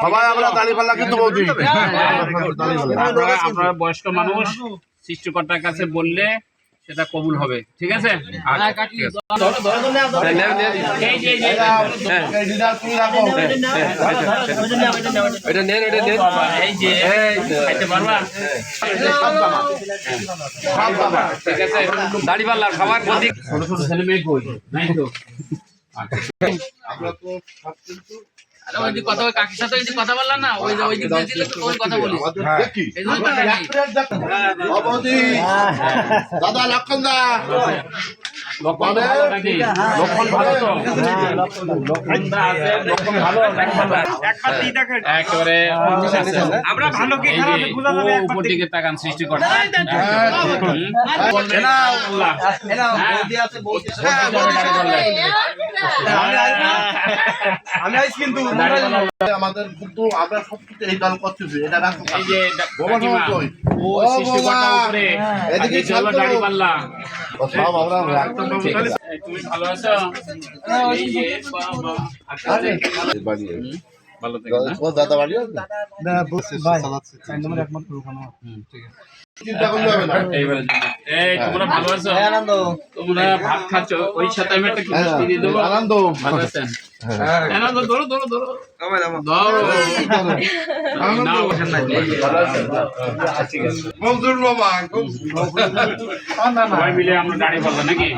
সবাই আমরা দাঁড়িপাল্লা কিন্তু বৌদি আপনারা বয়স্ক মানুষ সৃষ্টিকর্তার কাছে বললে সেটা কবুল হবে, ঠিক আছে? দাড়িপাল্লা খাবার ছোট ছোট ছেলে মেয়ে কই নাই তো কথা কাকির সাথে কথা বললাম না, ওই কথা বলি দাদা লক্ষণ দা লক্ষণ ভালো তো একেবারে আমরা ভালো কি উপর দিকে তাকান সৃষ্টি করে আমাদের কিন্তু আমরা সবকিছু এই দল করতেছি এটা রাখতে এই যে ও সৃষ্টিকর্তার উপরে এদিকে চলো দাড়িপাল্লা সব আমরা তুমি ভালো আছো? এই যে ভালো থেকো দাদা বাড়ি আছে চিন্তা করলে হবে না। এই তোমরা ভালো আছো? তোমরা ভাত খাচ্ছ, ওই সাথে আমি একটা মিষ্টি দিয়ে দেবো। আনন্দ ভালো আছেন? আনন্দ ধরো ধরো ধরো মজদুর বাবা সবাই মিলে আমরা দাঁড়িয়ে পড়লাম নাকি?